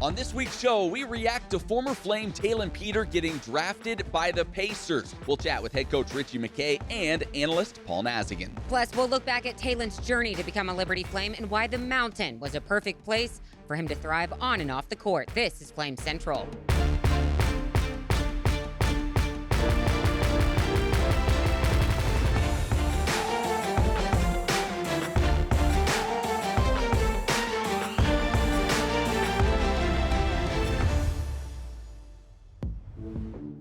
On this week's show, we react to former Flame Taelon Peter getting drafted by the Pacers. We'll chat with head coach Ritchie McKay and analyst Paul Nazigian. Plus, we'll look back at Taelon's journey to become a Liberty Flame and why the Mountain was a perfect place for him to thrive on and off the court. This is Flame Central.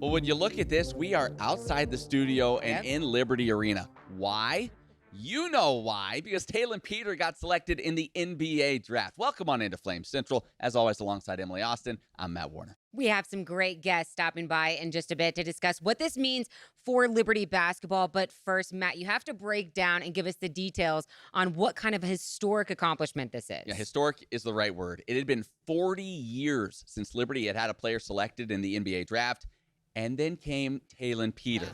Well, when you look at this, we are outside the studio and in Liberty Arena. Why? You know why, because Taelon Peter got selected in the NBA draft. Welcome on into Flame Central. As always, alongside Emily Austin, I'm Matt Warner. We have some great guests stopping by in just a bit to discuss what this means for Liberty basketball. But first, Matt, you have to break down and give us the details on what kind of a historic accomplishment this is. Yeah, historic is the right word. It had been 40 years since Liberty had had a player selected in the NBA draft. And then came Taelon Peter.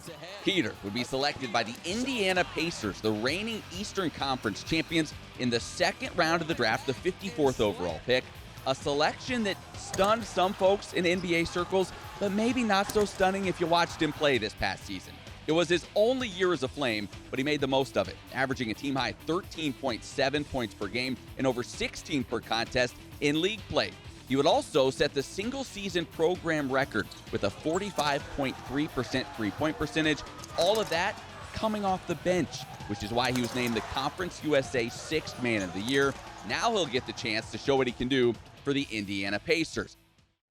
Peter would be selected by the Indiana Pacers, the reigning Eastern Conference champions, in the second round of the draft, the 54th overall pick. A selection that stunned some folks in NBA circles, but maybe not so stunning if you watched him play this past season. It was his only year as a Flame, but he made the most of it, averaging a team-high 13.7 points per game and over 16 per contest in league play. He would also set the single-season program record with a 45.3% three-point percentage. All of that coming off the bench, which is why he was named the Conference USA Sixth Man of the Year. Now he'll get the chance to show what he can do for the Indiana Pacers.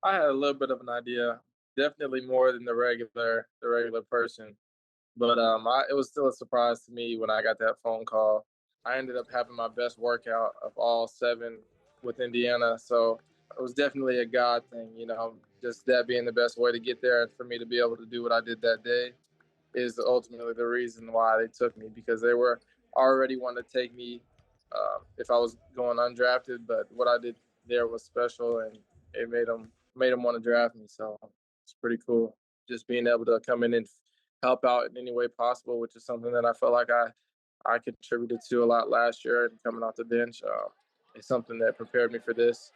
I had a little bit of an idea, definitely more than the regular person. But it was still a surprise to me when I got that phone call. I ended up having my best workout of all 7 with Indiana, so it was definitely a God thing, just that being the best way to get there. And for me to be able to do what I did that day is ultimately the reason why they took me, because they were already wanting to take me if I was going undrafted. But what I did there was special, and it made them want to draft me. So it's pretty cool just being able to come in and help out in any way possible, which is something that I felt like I contributed to a lot last year. And coming off the bench, it's something that prepared me for this.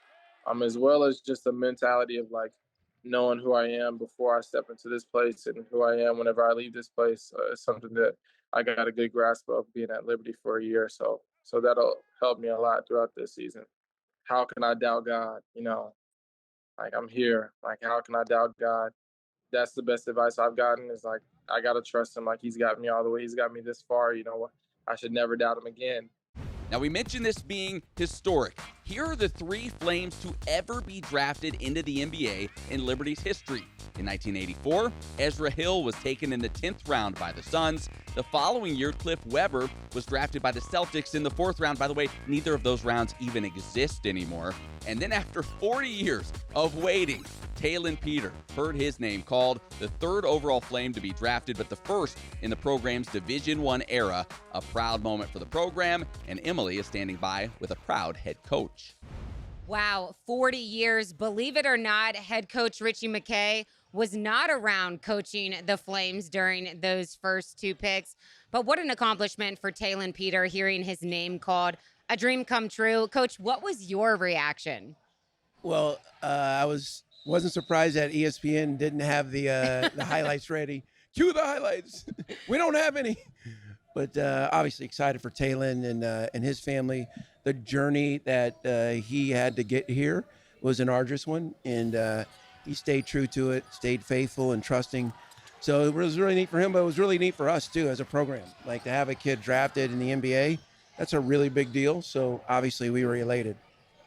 As well as just the mentality of knowing who I am before I step into this place and who I am whenever I leave this place. It's something that I got a good grasp of being at Liberty for a year. So that'll help me a lot throughout this season. How can I doubt God? I'm here. How can I doubt God? That's the best advice I've gotten is I got to trust him. He's got me all the way. He's got me this far. I should never doubt him again. Now, we mentioned this being historic. Here are the 3 Flames to ever be drafted into the NBA in Liberty's history. In 1984, Ezra Hill was taken in the 10th round by the Suns. The following year, Cliff Webber was drafted by the Celtics in the 4th round. By the way, neither of those rounds even exist anymore. And then after 40 years of waiting, Taelon Peter heard his name called, the 3rd overall Flame to be drafted, but the 1st in the program's Division I era. A proud moment for the program, and Emily is standing by with a proud head coach. Wow, 40 years. Believe it or not, head coach Ritchie McKay was not around coaching the Flames during those first 2 picks. But what an accomplishment for Taelon Peter, hearing his name called. A dream come true. Coach, what was your reaction? Well, I wasn't surprised that ESPN didn't have the highlights ready. Cue the highlights. We don't have any. But obviously excited for Taelon and his family. The journey that he had to get here was an arduous one, and he stayed true to it, stayed faithful and trusting. So it was really neat for him, but it was really neat for us too as a program. To have a kid drafted in the NBA, that's a really big deal. So obviously we were elated.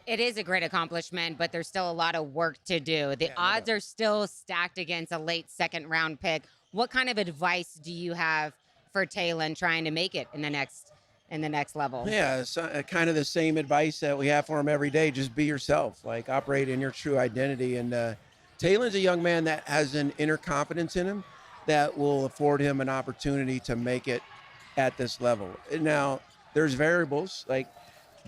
It is a great accomplishment, but there's still a lot of work to do. The odds are still stacked against a late 2nd round pick. What kind of advice do you have for Taelon trying to make it in the next level? Yeah, so, kind of the same advice that we have for him every day. Just be yourself, operate in your true identity. And Taelon's a young man that has an inner confidence in him that will afford him an opportunity to make it at this level. Now, there's variables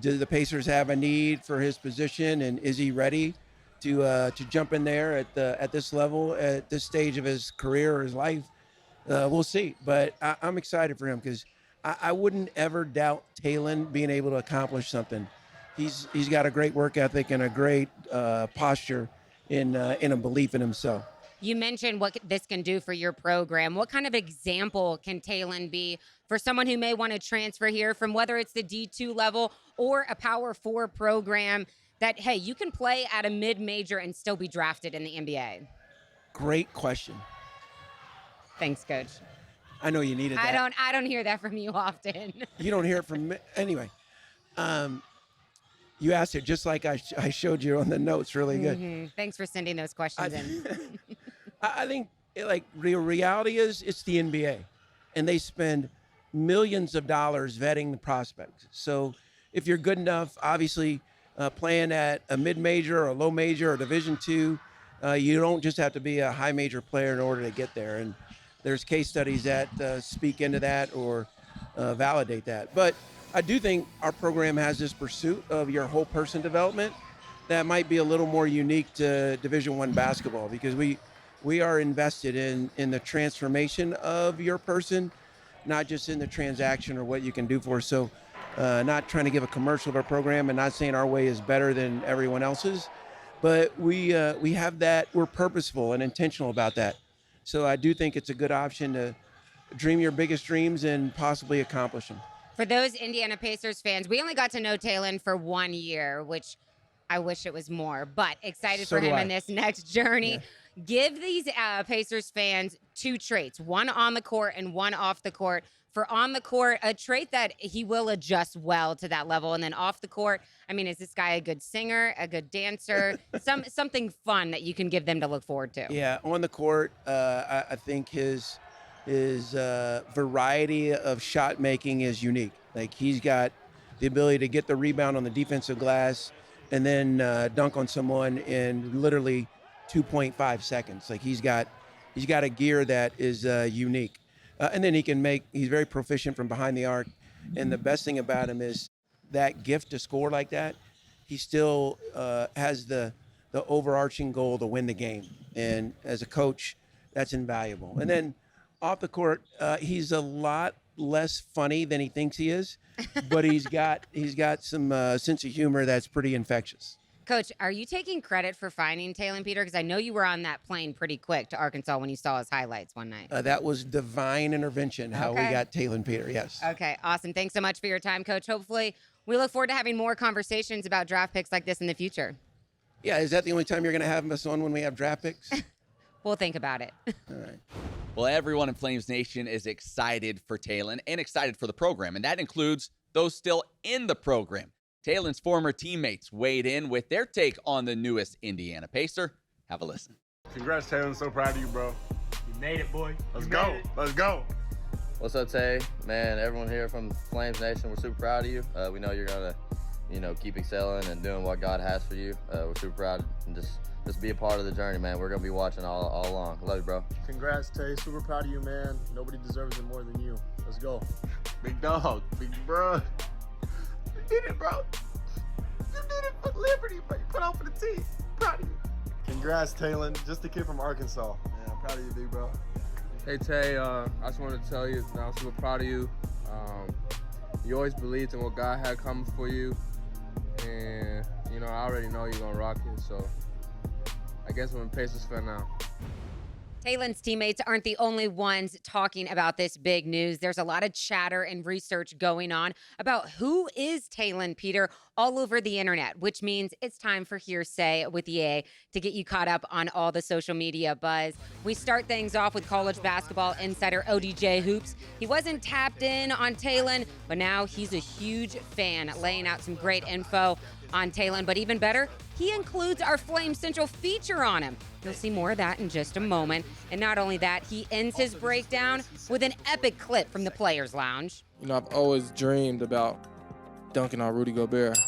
do the Pacers have a need for his position, and is he ready to jump in there at this level, at this stage of his career or his life? We'll see. But I'm excited for him because I wouldn't ever doubt Taelon being able to accomplish something. he's got a great work ethic and a great posture in a belief in himself. You mentioned what this can do for your program. What kind of example can Taelon be for someone who may want to transfer here from whether it's the D2 level or a Power 4 program that, hey, you can play at a mid-major and still be drafted in the NBA? Great question. Thanks, Coach. I know you needed that. I don't hear that from you often. You don't hear it from me. Anyway, you asked it just like I showed you on the notes. Really good. Mm-hmm. Thanks for sending those questions in. I think like the reality is it's the NBA, and they spend millions of dollars vetting the prospects. So if you're good enough, obviously playing at a mid-major or a low major or Division II, you don't just have to be a high major player in order to get there. And there's case studies that speak into that or validate that. But I do think our program has this pursuit of your whole person development that might be a little more unique to Division I basketball, because we are invested in the transformation of your person, not just in the transaction or what you can do for us. So not trying to give a commercial of our program and not saying our way is better than everyone else's, but we have that, we're purposeful and intentional about that. So I do think it's a good option to dream your biggest dreams and possibly accomplish them. For those Indiana Pacers fans, we only got to know Taelon for 1 year, which I wish it was more, but excited for him in this next journey. Yeah. Give these Pacers fans two traits, one on the court and one off the court. For on the court, a trait that he will adjust well to that level. And then off the court, I mean, is this guy a good singer, a good dancer, something fun that you can give them to look forward to? Yeah, on the court, I think his variety of shot making is unique. Like, he's got the ability to get the rebound on the defensive glass and then dunk on someone in literally 2.5 seconds. Like, he's got a gear that is unique. And then he's very proficient from behind the arc. And the best thing about him is that gift to score like that, he still has the overarching goal to win the game. And as a coach, that's invaluable. And then off the court, he's a lot less funny than he thinks he is, but he's got some sense of humor that's pretty infectious. Coach, are you taking credit for finding Taelon Peter? Because I know you were on that plane pretty quick to Arkansas when you saw his highlights one night. That was divine intervention, how we got Taelon Peter, yes. Okay, awesome. Thanks so much for your time, Coach. Hopefully, we look forward to having more conversations about draft picks like this in the future. Yeah, is that the only time you're going to have us on, when we have draft picks? We'll think about it. All right. Well, everyone in Flames Nation is excited for Taelon and excited for the program, and that includes those still in the program. Taelon's former teammates weighed in with their take on the newest Indiana Pacer. Have a listen. Congrats, Taelon. So proud of you, bro. You made it, boy. Let's go. Let's go. What's up, Tay? Man, everyone here from Flames Nation, we're super proud of you. We know you're going to, keep excelling and doing what God has for you. We're super proud and just be a part of the journey, man. We're going to be watching all along. Love you, bro. Congrats, Tay. Super proud of you, man. Nobody deserves it more than you. Let's go. Big dog. Big bro. You did it, bro. You did it for Liberty, bro. You put on for the team. Proud of you. Congrats, Taelon. Just a kid from Arkansas. Yeah, I'm proud of you, big bro. Hey, Tay, I just wanted to tell you that I'm super proud of you. You always believed in what God had coming for you. And, I already know you're going to rock it. So I guess I'm a Pacers fan now. Taelon's teammates aren't the only ones talking about this big news. There's a lot of chatter and research going on about who is Taelon Peter all over the internet, which means it's time for Hearsay with EA to get you caught up on all the social media buzz. We start things off with college basketball insider ODJ Hoops. He wasn't tapped in on Taelon, but now he's a huge fan, laying out some great info on Taelon. But even better, he includes our Flame Central feature on him. You'll see more of that in just a moment. And not only that, he ends his breakdown with an epic clip from the Players Lounge. I've always dreamed about dunking on Rudy Gobert.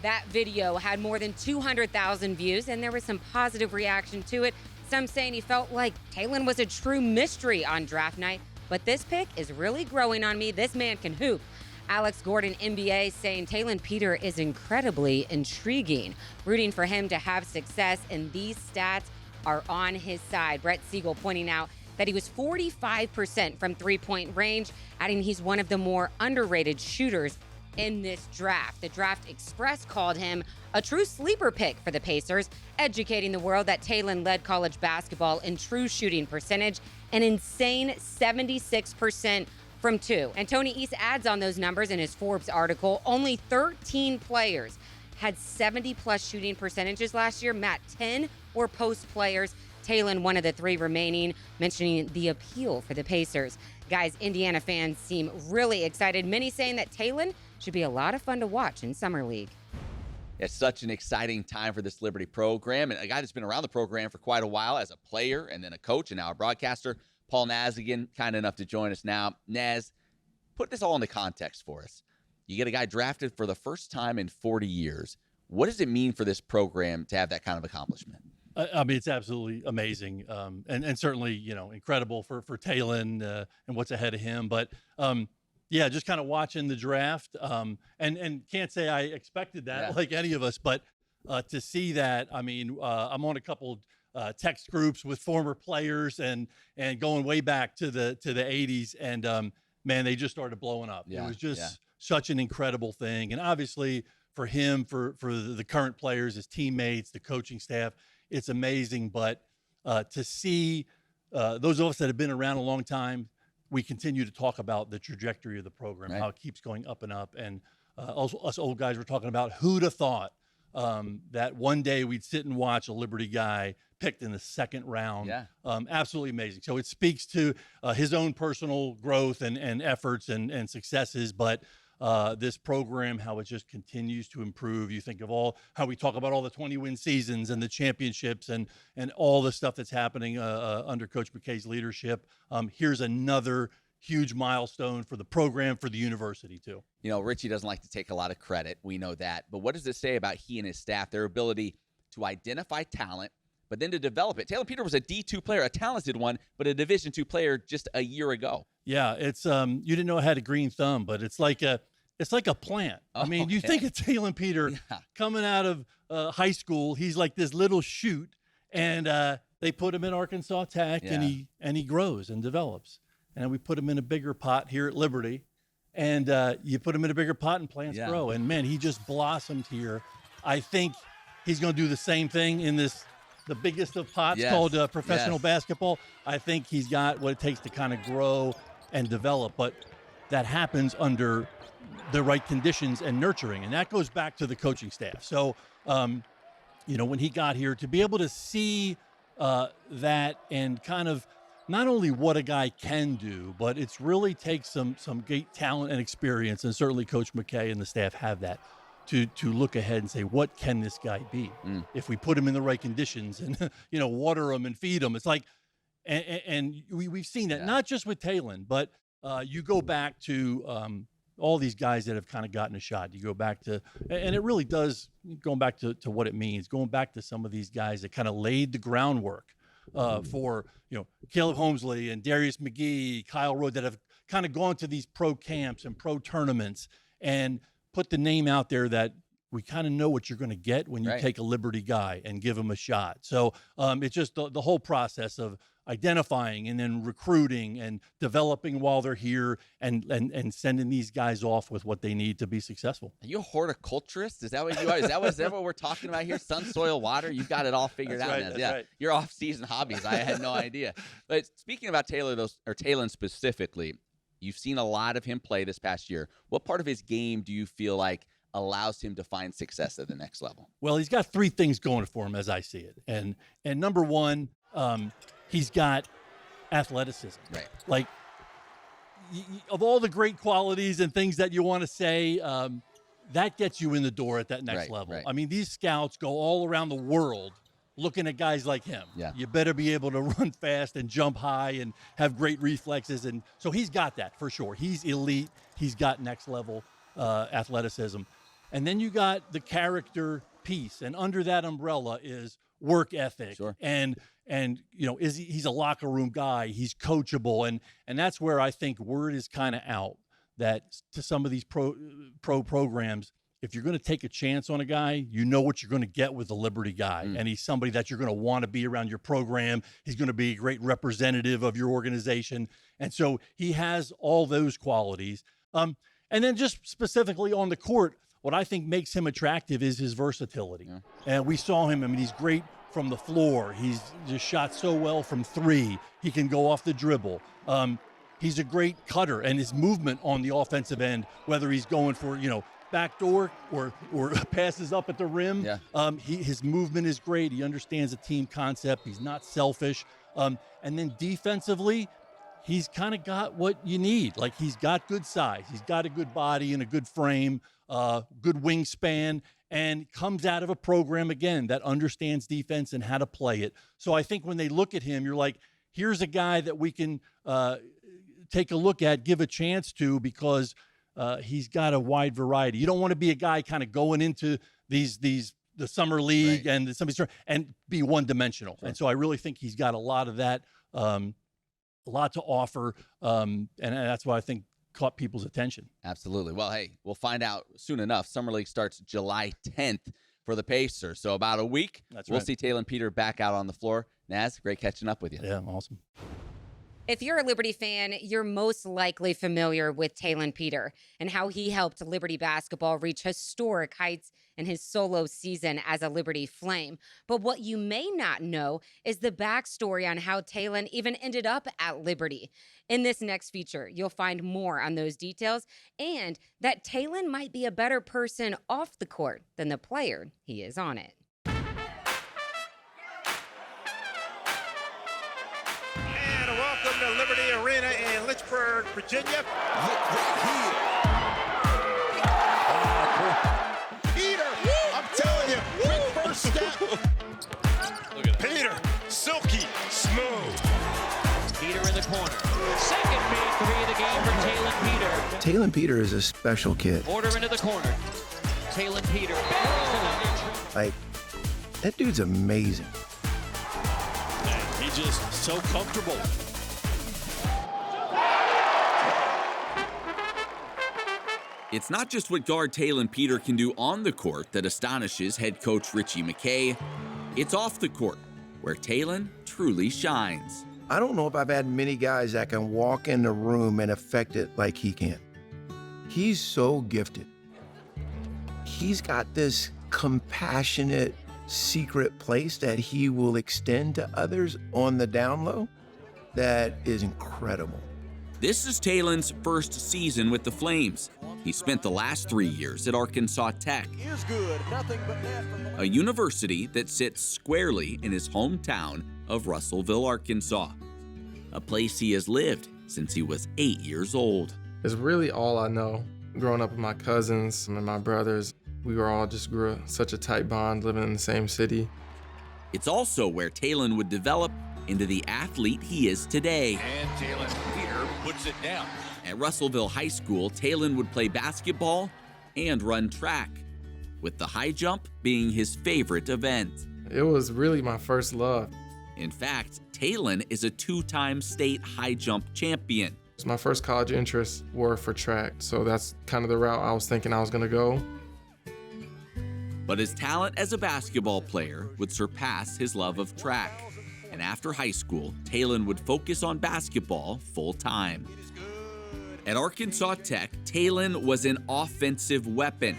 That video had more than 200,000 views, and there was some positive reaction to it. Some saying he felt like Taelon was a true mystery on draft night. But this pick is really growing on me. This man can hoop. Alex Gordon, NBA, saying Taelon Peter is incredibly intriguing, rooting for him to have success, and these stats are on his side. Brett Siegel pointing out that he was 45% from three-point range, adding he's one of the more underrated shooters in this draft. The Draft Express called him a true sleeper pick for the Pacers, educating the world that Taelon led college basketball in true shooting percentage, an insane 76% from 2. And Tony East adds on those numbers in his Forbes article. Only 13 players had 70-plus shooting percentages last year. Matt, 10 were post players. Taelon, one of the 3 remaining, mentioning the appeal for the Pacers. Guys, Indiana fans seem really excited. Many saying that Taelon should be a lot of fun to watch in Summer League. It's such an exciting time for this Liberty program. And a guy that's been around the program for quite a while as a player and then a coach and now a broadcaster, Paul Nazigian, kind enough to join us now. Naz, put this all into context for us. You get a guy drafted for the first time in 40 years. What does it mean for this program to have that kind of accomplishment? I mean, it's absolutely amazing, and certainly, incredible for Taelon and what's ahead of him. But yeah, just kind of watching the draft, and can't say I expected that like any of us, but to see that, I mean, I'm on a couple text groups with former players and going way back to the 80s, and man, they just started blowing up. It was just such an incredible thing, and obviously for him, for the current players, his teammates, the coaching staff. It's amazing, but to see those of us that have been around a long time, we continue to talk about the trajectory of the program, how it keeps going up and up. And also, us old guys were talking about who'd have thought that one day we'd sit and watch a Liberty guy picked in the 2nd round. Absolutely amazing. So it speaks to his own personal growth and efforts and successes, but this program, how it just continues to improve. You think of how we talk about all the 20-win seasons and the championships and all the stuff that's happening under Coach McKay's leadership. Here's another huge milestone for the program, for the university too. Ritchie doesn't like to take a lot of credit. We know that. But what does this say about he and his staff, their ability to identify talent, but then to develop it? Taelon Peter was a D2 player, a talented one, but a Division II player just a year ago. Yeah, it's you didn't know it had a green thumb, but it's like a plant. I mean, you think of Taelon Peter coming out of high school, he's like this little shoot, and they put him in Arkansas Tech, and he grows and develops. And we put him in a bigger pot here at Liberty, and you put him in a bigger pot and plants grow. And man, he just blossomed here. I think he's going to do the same thing in the biggest of pots called professional basketball. I think he's got what it takes to kind of grow and develop, but that happens under the right conditions and nurturing. And that goes back to the coaching staff. So, when he got here, to be able to see that and kind of not only what a guy can do, but it's really takes some great talent and experience. And certainly Coach McKay and the staff have that to look ahead and say, what can this guy be if we put him in the right conditions and, water him and feed him. It's like, and we've seen that not just with Taelon, but you go back to all these guys that have kind of gotten a shot. You go back to, and it really does, going back to what it means, going back to some of these guys that kind of laid the groundwork for, Caleb Holmesley and Darius McGee, Kyle Rode, that have kind of gone to these pro camps and pro tournaments and put the name out there that we kind of know what you're going to get when you take a Liberty guy and give him a shot. So it's just the whole process of identifying and then recruiting and developing while they're here and sending these guys off with what they need to be successful. Are you a horticulturist? Is that what you are? Is that what we're talking about here? Sun, soil, water? You've got it all figured out. That's right. Your off-season hobbies. I had no idea. But speaking about Taelon specifically, you've seen a lot of him play this past year. What part of his game do you feel like allows him to find success at the next level? Well, he's got 3 things going for him as I see it. And number one, he's got athleticism. Right. Like, of all the great qualities and things that you want to say, that gets you in the door at that next level. Right. I mean, these scouts go all around the world looking at guys like him. Yeah. You better be able to run fast and jump high and have great reflexes. And so he's got that for sure. He's elite. He's got next level athleticism. And then you got the character piece. And under that umbrella is work ethic. Sure. And he's a locker room guy. He's coachable. And that's where I think word is kind of out that to some of these pro programs, if you're going to take a chance on a guy, you know what you're going to get with a Liberty guy. And he's somebody that you're going to want to be around your program. He's going to be a great representative of your organization. And so he has all those qualities. And then just specifically on the court, what I think makes him attractive is his versatility. Yeah. And we saw him. I mean, he's great from the floor. He's just shot so well from three. He can go off the dribble. He's a great cutter, and his movement on the offensive end, whether he's going for, backdoor or passes up at the rim, his movement is great. He understands the team concept. He's not selfish. And then defensively, he's kind of got what you need. Like, he's got good size. He's got a good body and a good frame, good wingspan, and comes out of a program, again, that understands defense and how to play it. So I think when they look at him, you're like, here's a guy that we can take a look at, give a chance to, because he's got a wide variety. You don't want to be a guy kind of going into the summer league and be one-dimensional. Sure. And so I really think he's got a lot of that, a lot to offer, and that's why I think caught people's attention. Absolutely. Well, hey, we'll find out soon enough. Summer League starts July 10th for the Pacers. So about a week, we'll see Taelon Peter back out on the floor. Naz, great catching up with you. Yeah, awesome. If you're a Liberty fan, you're most likely familiar with Taelon Peter and how he helped Liberty basketball reach historic heights in his solo season as a Liberty Flame. But what you may not know is the backstory on how Taelon even ended up at Liberty. In this next feature, you'll find more on those details and that Taelon might be a better person off the court than the player he is on it. Welcome to Liberty Arena in Lynchburg, Virginia. Peter, I'm telling you, quick first step. Look at Peter, silky smooth. Peter in the corner. Second made three of the game for Taelon Peter. Taelon Peter is a special kid. Order into the corner. Taelon Peter. Like, that dude's amazing. And he's just so comfortable. It's not just what guard Taelon Peter can do on the court that astonishes head coach Ritchie McKay. It's off the court, where Taelon truly shines. I don't know if I've had many guys that can walk in the room and affect it like he can. He's so gifted. He's got this compassionate, secret place that he will extend to others on the down low that is incredible. This is Taelon's first season with the Flames. He spent the last 3 years at Arkansas Tech, a university that sits squarely in his hometown of Russellville, Arkansas, a place he has lived since he was 8 years old. It's really all I know. Growing up with my cousins and my brothers, we were all just grew such a tight bond living in the same city. It's also where Taelon would develop into the athlete he is today. And Taelon Peter puts it down. At Russellville High School, Taelon would play basketball and run track, with the high jump being his favorite event. It was really my first love. In fact, Taelon is a 2-time state high jump champion. My first college interests were for track, so that's kind of the route I was thinking I was gonna go. But his talent as a basketball player would surpass his love of track. And after high school, Taelon would focus on basketball full-time. At Arkansas Tech, Taelon was an offensive weapon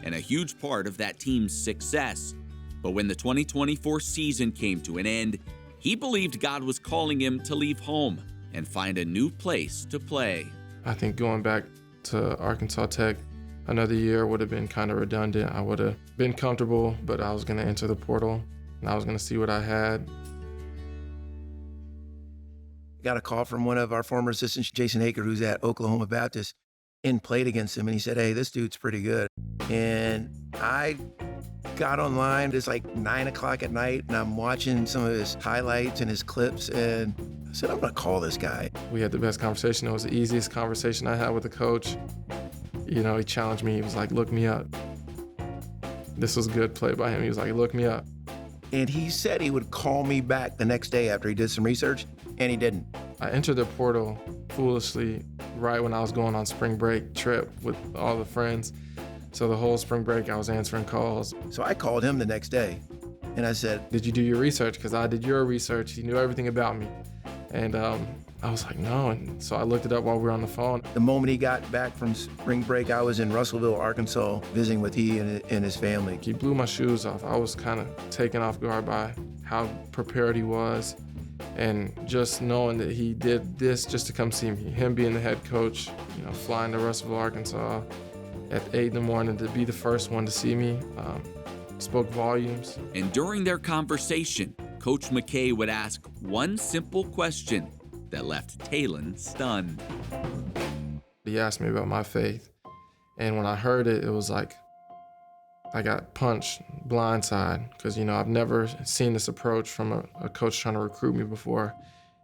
and a huge part of that team's success. But when the 2024 season came to an end, he believed God was calling him to leave home and find a new place to play. I think going back to Arkansas Tech another year would have been kind of redundant. I would have been comfortable, but I was going to enter the portal and I was going to see what I had. Got a call from one of our former assistants, Jason Haker, who's at Oklahoma Baptist, and played against him. And he said, hey, this dude's pretty good. And I got online. It's like 9 o'clock at night, and I'm watching some of his highlights and his clips. And I said, I'm going to call this guy. We had the best conversation. It was the easiest conversation I had with the coach. You know, he challenged me. He was like, look me up. This was a good play by him. He was like, look me up. And he said he would call me back the next day after he did some research, and he didn't. I entered the portal foolishly right when I was going on spring break trip with all the friends. So the whole spring break, I was answering calls. So I called him the next day, and I said, did you do your research? Because I did your research. He knew everything about me. And I I was like, no. And so I looked it up while we were on the phone. The moment he got back from spring break, I was in Russellville, Arkansas, visiting with he and his family. He blew my shoes off. I was kind of taken off guard by how prepared he was. And just knowing that he did this just to come see me, him being the head coach, flying to Russellville, Arkansas at 8 in the morning to be the first one to see me, spoke volumes. And during their conversation, Coach McKay would ask one simple question that left Taelon stunned. He asked me about my faith, and when I heard it, it was like I got punched blindside because, I've never seen this approach from a coach trying to recruit me before.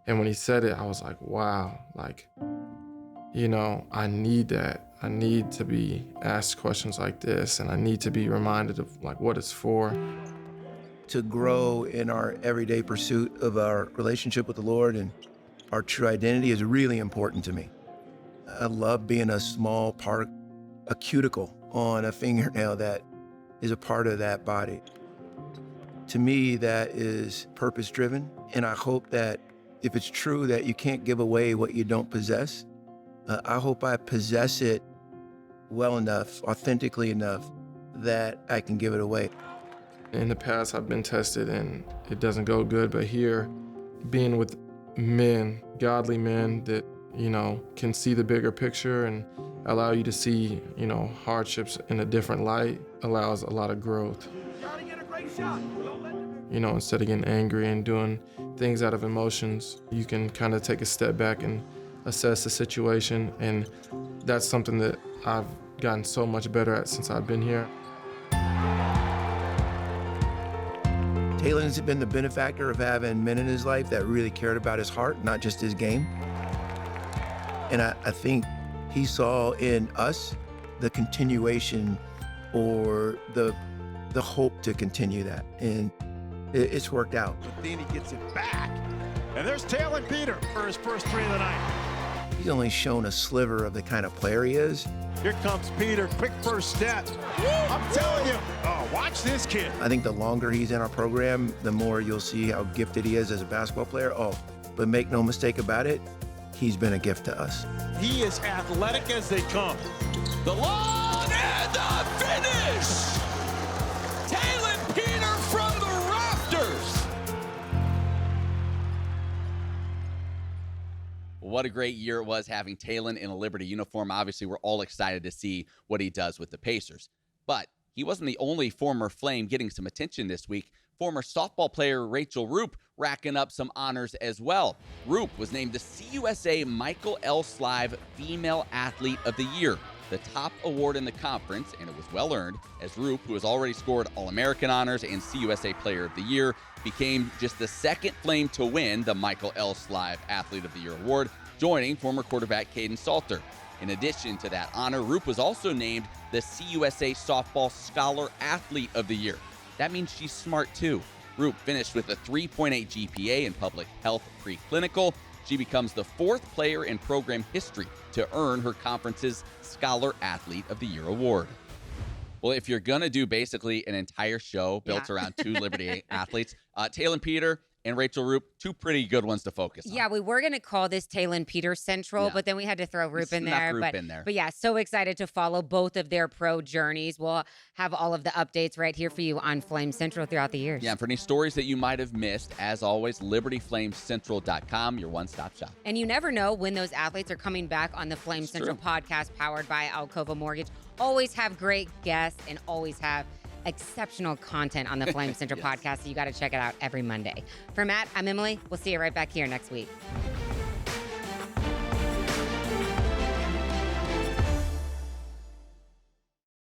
And when he said it, I was like, wow, I need that. I need to be asked questions like this, and I need to be reminded of what it's for. To grow in our everyday pursuit of our relationship with the Lord and our true identity is really important to me. I love being a small part, a cuticle on a fingernail that is a part of that body. To me, that is purpose-driven, and I hope that if it's true that you can't give away what you don't possess, I hope I possess it well enough, authentically enough, that I can give it away. In the past, I've been tested and it doesn't go good, but here, being with men, godly men that, can see the bigger picture and allow you to see, hardships in a different light allows a lot of growth. Instead of getting angry and doing things out of emotions, you can kind of take a step back and assess the situation, and that's something that I've gotten so much better at since I've been here. Taelon has been the benefactor of having men in his life that really cared about his heart, not just his game. And I think he saw in us the continuation or the hope to continue that. And it's worked out. But then he gets it back. And there's Taelon Peter for his first 3 of the night. He's only shown a sliver of the kind of player he is. Here comes Peter, quick first step. I'm telling you, watch this kid. I think the longer he's in our program, the more you'll see how gifted he is as a basketball player. But make no mistake about it, he's been a gift to us. He is athletic as they come. The long and the finish! Taelon Peter from the rafters! What a great year it was having Taelon in a Liberty uniform. Obviously, we're all excited to see what he does with the Pacers. But he wasn't the only former Flame getting some attention this week. Former softball player Rachel Roop racking up some honors as well. Roop was named the CUSA Michael L. Slive Female Athlete of the Year, the top award in the conference, and it was well-earned, as Roop, who has already scored All-American honors and CUSA Player of the Year, became just the second Flame to win the Michael L. Slive Athlete of the Year award, joining former quarterback Caden Salter. In addition to that honor, Roop was also named the CUSA Softball Scholar Athlete of the Year. That means she's smart too. Roop finished with a 3.8 GPA in public health preclinical. She becomes the 4th player in program history to earn her conference's Scholar Athlete of the Year award. Well, if you're going to do basically an entire show built around 2 Liberty athletes, Taelon Peter and Rachel Roop, 2 pretty good ones to focus on. Yeah, we were going to call this Taelon Peter Central, but then we had to throw Roop in there. But yeah, so excited to follow both of their pro journeys. We'll have all of the updates right here for you on Flame Central throughout the years. Yeah, and for any stories that you might have missed, as always, libertyflamecentral.com, your one-stop shop. And you never know when those athletes are coming back on the Flame Central podcast powered by Alcova Mortgage. Always have great guests and always have exceptional content on the Flame Central podcast. So you got to check it out every Monday. For Matt, I'm Emily. We'll see you right back here next week.